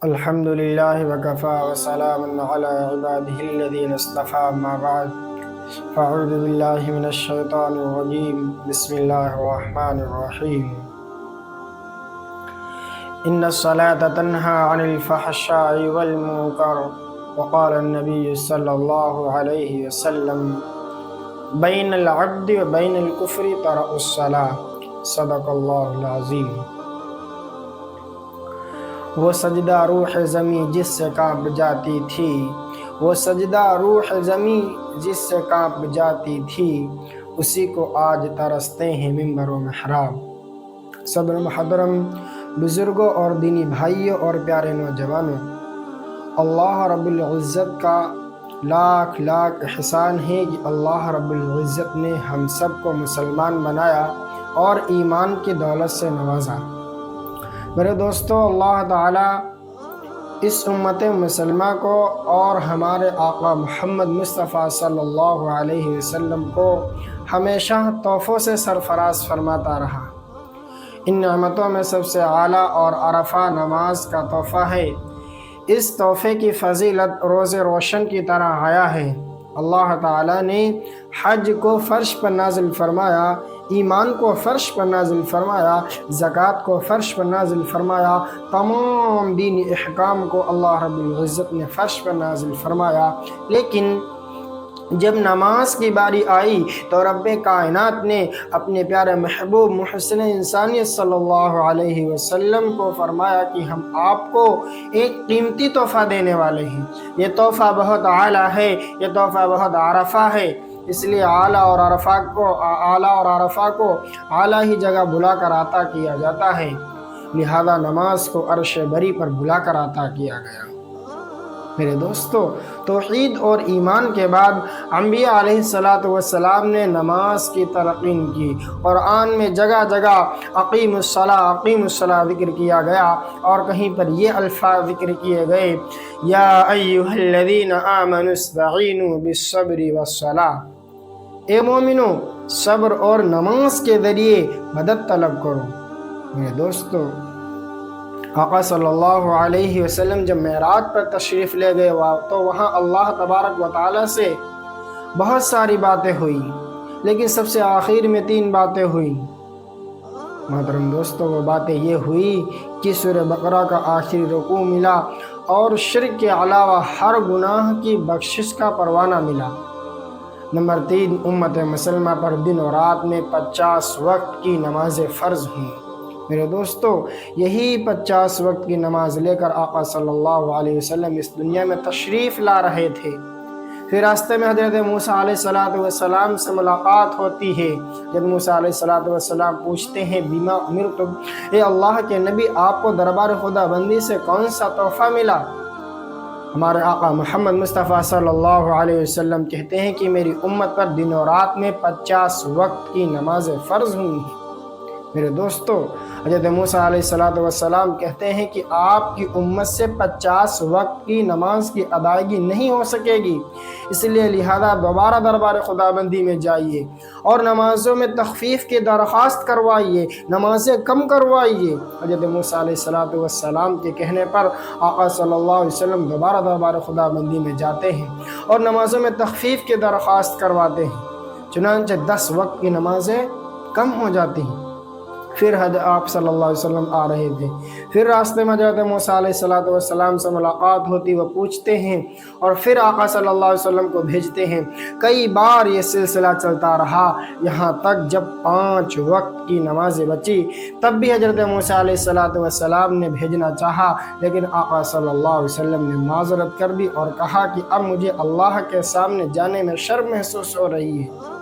الحمد لله وكفى وسلام على عباده الذين اصطفى ما بعد فأعوذ بالله من الشيطان الرجيم بسم الله الرحمن الرحيم إن الصلاة تنهى عن الفحشاء والمنكر وقال النبي صلى الله عليه وسلم بين العبد وبين الكفر طرأ الصلاة صدق الله العظيم۔ وہ سجدہ روح زمیں جس سے کانپ جاتی تھی، وہ سجدہ روح زمیں جس سے کانپ جاتی تھی، اسی کو آج ترستے ہیں منبر و محراب۔ صدر محترم بزرگوں اور دینی بھائیوں اور پیارے نوجوانوں، اللہ رب العزت کا لاکھ لاکھ احسان ہے کہ اللہ رب العزت نے ہم سب کو مسلمان بنایا اور ایمان کی دولت سے نوازا۔ میرے دوستو، اللہ تعالیٰ اس امت مسلمہ کو اور ہمارے آقا محمد مصطفیٰ صلی اللہ علیہ وسلم کو ہمیشہ تحفوں سے سرفراز فرماتا رہا۔ ان نعمتوں میں سب سے اعلیٰ اور عرفہ نماز کا تحفہ ہے۔ اس تحفے کی فضیلت روز روشن کی طرح آیا ہے۔ اللہ تعالیٰ نے حج کو فرش پر نازل فرمایا، ایمان کو فرش پر نازل فرمایا، زکوٰۃ کو فرش پر نازل فرمایا، تمام دینی احکام کو اللہ رب العزت نے فرش پر نازل فرمایا۔ لیکن جب نماز کی باری آئی تو رب کائنات نے اپنے پیارے محبوب محسن انسانیت صلی اللہ علیہ وسلم کو فرمایا کہ ہم آپ کو ایک قیمتی تحفہ دینے والے ہیں۔ یہ تحفہ بہت اعلیٰ ہے، یہ تحفہ بہت عرفہ ہے، اس لیے اعلیٰ اور عرفہ کو اعلیٰ ہی جگہ بلا کر عطا کیا جاتا ہے، لہذا نماز کو عرش بری پر بلا کر عطا کیا گیا۔ میرے دوستو، توحید اور ایمان کے بعد انبیاء علیہ السلام نے نماز کی تلقین کی۔ قرآن میں جگہ جگہ اقیم الصلاۃ ذکر کیا گیا اور کہیں پر یہ الفاظ ذکر کیے گئے، یا ایھا الذین آمنوا استعینوا بالصبر والصلاۃ، اے مومنو صبر اور نماز کے ذریعے مدد طلب کرو۔ میرے دوستو، آقا صلی اللہ علیہ وسلم جب معراج پر تشریف لے گئے تو وہاں اللہ تبارک و تعالیٰ سے بہت ساری باتیں ہوئی، لیکن سب سے آخر میں 3 باتیں ہوئیں۔ محترم دوستو، وہ باتیں یہ ہوئی کہ سورہ بقرہ کا آخری رکوع ملا اور شرک کے علاوہ ہر گناہ کی بخشش کا پروانہ ملا۔ نمبر 3، امت مسلمہ پر دن و رات میں 50 وقت کی نمازیں فرض ہوئیں۔ میرے دوستو، یہی 50 وقت کی نماز لے کر آقا صلی اللہ علیہ وسلم اس دنیا میں تشریف لا رہے تھے۔ پھر راستے میں حضرت موسیٰ علیہ السلام سے ملاقات ہوتی ہے۔ جب موسیٰ علیہ السلام پوچھتے ہیں بما امرتم، اے اللہ کے نبی، آپ کو دربار خدا بندی سے کون سا تحفہ ملا؟ ہمارے آقا محمد مصطفیٰ صلی اللہ علیہ وسلم کہتے ہیں کہ میری امت پر دن و رات میں 50 وقت کی نمازیں فرض ہوئی ہیں۔ میرے دوستو، حضرت موسیٰ علیہ السلام کہتے ہیں کہ آپ کی امت سے 50 وقت کی نماز کی ادائیگی نہیں ہو سکے گی، اس لیے لہذا دوبارہ دربار خدا بندی میں جائیے اور نمازوں میں تخفیف کی درخواست کروائیے، نمازیں کم کروائیے۔ حضرت موسیٰ علیہ السلام کے کہنے پر آقا صلی اللہ علیہ وسلم دوبارہ دربار خدا بندی میں جاتے ہیں اور نمازوں میں تخفیف کی درخواست کرواتے ہیں، چنانچہ 10 وقت کی نمازیں کم ہو جاتی ہیں۔ پھر آپ صلی اللہ علیہ وسلم آ رہے تھے، پھر راستے میں حضرت موسیٰ علیہ السلام سے ملاقات ہوتی، وہ پوچھتے ہیں اور پھر آقا صلی اللہ علیہ وسلم کو بھیجتے ہیں۔ کئی بار یہ سلسلہ چلتا رہا، یہاں تک جب 5 وقت کی نمازیں بچی تب بھی حضرت موسیٰ علیہ السلام نے بھیجنا چاہا، لیکن آقا صلی اللہ علیہ وسلم نے معذرت کر دی اور کہا کہ اب مجھے اللہ کے سامنے جانے میں شرم محسوس ہو رہی ہے۔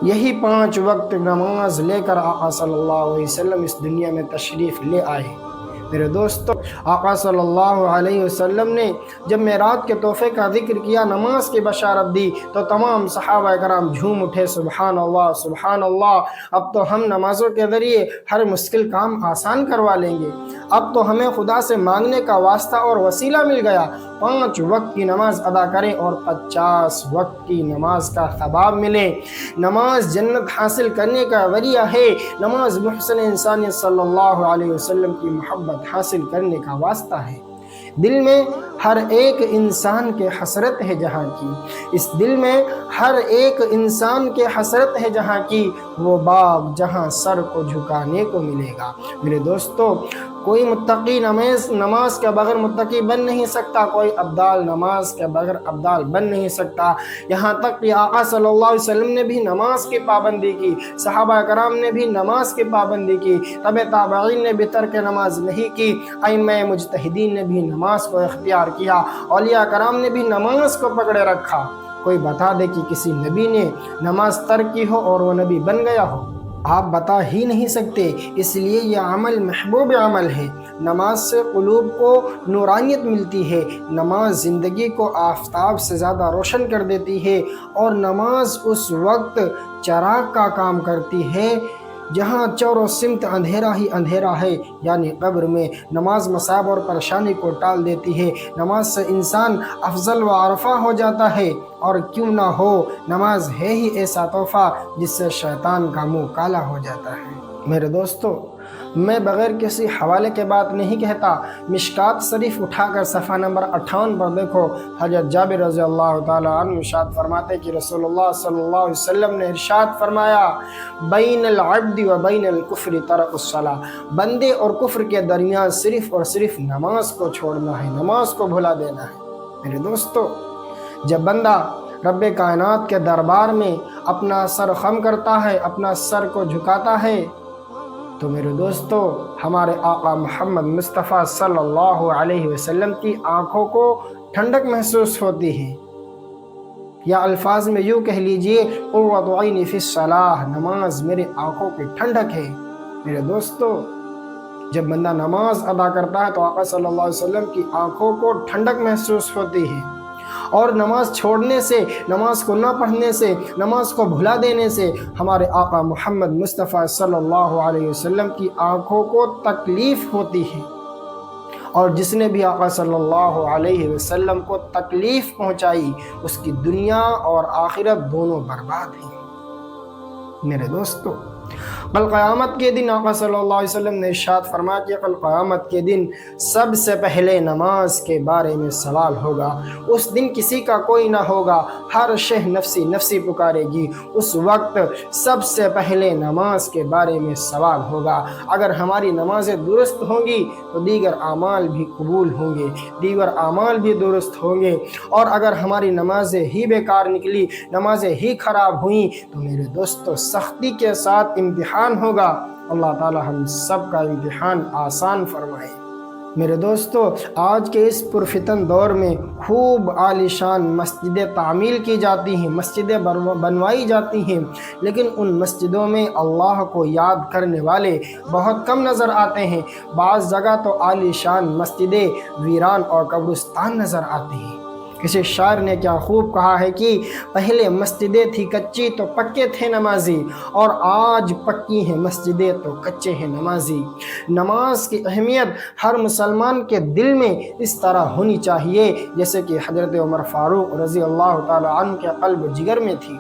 یہی 5 وقت نماز لے کر آقا صلی اللہ علیہ وسلم اس دنیا میں تشریف لے آئے۔ میرے دوستو، آقا صلی اللہ علیہ وسلم نے جب معراج کے تحفے کا ذکر کیا، نماز کی بشارت دی، تو تمام صحابہ کرام جھوم اٹھے، سبحان اللہ سبحان اللہ، اب تو ہم نمازوں کے ذریعے ہر مشکل کام آسان کروا لیں گے، اب تو ہمیں خدا سے مانگنے کا واسطہ اور وسیلہ مل گیا۔ 5 وقت کی نماز ادا کریں اور 50 وقت کی نماز کا ثواب ملے۔ نماز جنت حاصل کرنے کا ذریعہ ہے۔ نماز محسن انسانیت صلی اللہ علیہ وسلم کی محبت محبت حاصل کرنے کا واسطہ ہے۔ دل میں ہر ایک انسان کے حسرت ہے جہاں کی، اس دل میں ہر ایک انسان کے حسرت ہے جہاں کی، وہ باغ جہاں سر کو جھکانے کو ملے گا۔ میرے دوستو، کوئی متقی نماز کے بغیر متقی بن نہیں سکتا، کوئی ابدال نماز کے بغیر ابدال بن نہیں سکتا۔ یہاں تک کہ آقا صلی اللہ علیہ وسلم نے بھی نماز کی پابندی کی، صحابہ کرام نے بھی نماز کی پابندی کی، تابعین نے بھی ترک نماز نہیں کی، ائمہ مجتہدین نے بھی نماز کو اختیار کیا، اولیاء کرام نے بھی نماز کو پکڑے رکھا۔ کوئی بتا دے کہ کسی نبی نے نماز ترک کی ہو اور وہ نبی بن گیا ہو؟ آپ بتا ہی نہیں سکتے۔ اس لیے یہ عمل محبوب عمل ہے۔ نماز سے قلوب کو نورانیت ملتی ہے، نماز زندگی کو آفتاب سے زیادہ روشن کر دیتی ہے، اور نماز اس وقت چراغ کا کام کرتی ہے جہاں چوروں سمت اندھیرا ہی اندھیرا ہے، یعنی قبر میں۔ نماز مصائب اور پریشانی کو ٹال دیتی ہے۔ نماز سے انسان افضل و عرفہ ہو جاتا ہے، اور کیوں نہ ہو، نماز ہے ہی ایسا تحفہ جس سے شیطان کا منہ کالا ہو جاتا ہے۔ میرے دوستو، میں بغیر کسی حوالے کے بات نہیں کہتا۔ مشکات شریف اٹھا کر صفحہ نمبر 58 پر دیکھو، حضرت جابر رضی اللہ تعالی عنہ ارشاد فرماتے کہ رسول اللہ صلی اللہ علیہ وسلم نے ارشاد فرمایا، بین العبد و بین الکفر ترک الصلاۃ، بندے اور کفر کے درمیان صرف اور صرف نماز کو چھوڑنا ہے، نماز کو بھلا دینا ہے۔ میرے دوستو، جب بندہ رب کائنات کے دربار میں اپنا سر خم کرتا ہے، اپنا سر کو جھکاتا ہے، تو میرے دوستو، ہمارے آقا محمد مصطفیٰ صلی اللہ علیہ وسلم کی آنکھوں کو ٹھنڈک محسوس ہوتی ہے، یا الفاظ میں یوں کہہ لیجئے، قرۃ عینی فی الصلاۃ، نماز میرے آنکھوں کی ٹھنڈک ہے۔ میرے دوستو، جب بندہ نماز ادا کرتا ہے تو آقا صلی اللہ علیہ وسلم کی آنکھوں کو ٹھنڈک محسوس ہوتی ہے، اور نماز چھوڑنے سے، نماز کو نہ پڑھنے سے، نماز کو بھلا دینے سے ہمارے آقا محمد مصطفیٰ صلی اللہ علیہ وسلم کی آنکھوں کو تکلیف ہوتی ہے، اور جس نے بھی آقا صلی اللہ علیہ وسلم کو تکلیف پہنچائی، اس کی دنیا اور آخرت دونوں برباد ہیں۔ میرے دوستو، کل قیامت کے دن آقا صلی اللہ علیہ وسلم نے ارشاد فرمایا کہ کل قیامت کے دن سب سے پہلے نماز کے بارے میں سوال ہوگا۔ اس دن کسی کا کوئی نہ ہوگا، ہر شہ نفسی نفسی پکارے گی۔ اس وقت سب سے پہلے نماز کے بارے میں سوال ہوگا۔ اگر ہماری نمازیں درست ہوں گی تو دیگر اعمال بھی قبول ہوں گے، دیگر اعمال بھی درست ہوں گے، اور اگر ہماری نمازیں ہی بیکار نکلی، نمازیں ہی خراب ہوئیں، تو میرے دوستو سختی کے ساتھ امتحان ہوگا۔ اللہ تعالی ہم سب کا امتحان آسان فرمائے۔ میرے دوستو، آج کے اس پرفتن دور میں خوب عالیشان مسجدیں تعمیل کی جاتی ہیں، مسجدیں بنوائی جاتی ہیں، لیکن ان مسجدوں میں اللہ کو یاد کرنے والے بہت کم نظر آتے ہیں۔ بعض جگہ تو عالیشان مسجدیں ویران اور قبرستان نظر آتی ہیں۔ کسی شاعر نے کیا خوب کہا ہے کہ پہلے مسجدیں تھی کچی تو پکے تھے نمازی، اور آج پکی ہیں مسجدیں تو کچے ہیں نمازی۔ نماز کی اہمیت ہر مسلمان کے دل میں اس طرح ہونی چاہیے جیسے کہ حضرت عمر فاروق رضی اللہ تعالی عنہ کے قلب و جگر میں تھی۔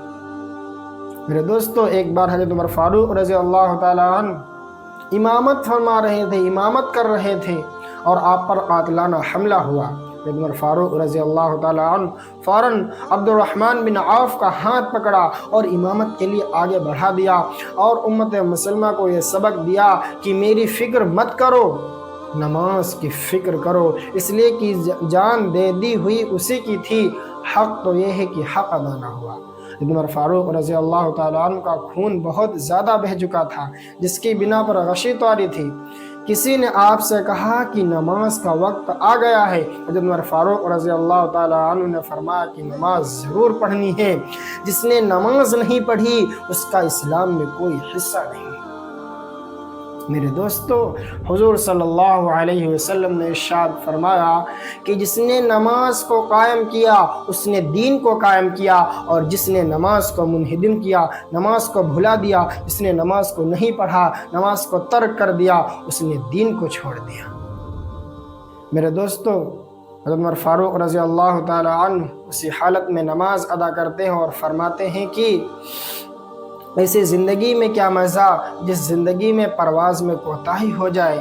میرے دوستو، ایک بار حضرت عمر فاروق رضی اللہ تعالی عنہ امامت فرما رہے تھے، امامت کر رہے تھے، اور آپ پر قاتلانہ حملہ ہوا۔ عمر فاروق رضی اللہ تعالی عنہ فوراً عبد الرحمن بن عوف کا ہاتھ پکڑا اور امامت کے لیے آگے بڑھا دیا، اور امت مسلمہ کو یہ سبق دیا کہ میری فکر مت کرو، نماز کی فکر کرو، اس لیے کہ جان دے دی ہوئی اسی کی تھی، حق تو یہ ہے کہ حق ادا نہ ہوا۔ عمر فاروق رضی اللہ تعالی عنہ کا خون بہت زیادہ بہہ چکا تھا، جس کی بنا پر غشی طاری تھی۔ کسی نے آپ سے کہا کہ نماز کا وقت آ گیا ہے، حضرت عمر فاروق رضی اللہ تعالی عنہ نے فرمایا کہ نماز ضرور پڑھنی ہے، جس نے نماز نہیں پڑھی اس کا اسلام میں کوئی حصہ نہیں۔ میرے دوستو، حضور صلی اللہ علیہ وسلم نے ارشاد فرمایا کہ جس نے نماز کو قائم کیا اس نے دین کو قائم کیا، اور جس نے نماز کو منہدم کیا، نماز کو بھلا دیا، جس نے نماز کو نہیں پڑھا، نماز کو ترک کر دیا، اس نے دین کو چھوڑ دیا۔ میرے دوستو، حضرت عمر فاروق رضی اللہ تعالی عنہ اسی حالت میں نماز ادا کرتے ہیں اور فرماتے ہیں کہ ایسی زندگی میں کیا مزہ جس زندگی میں پرواز میں کوتاہی ہو جائے،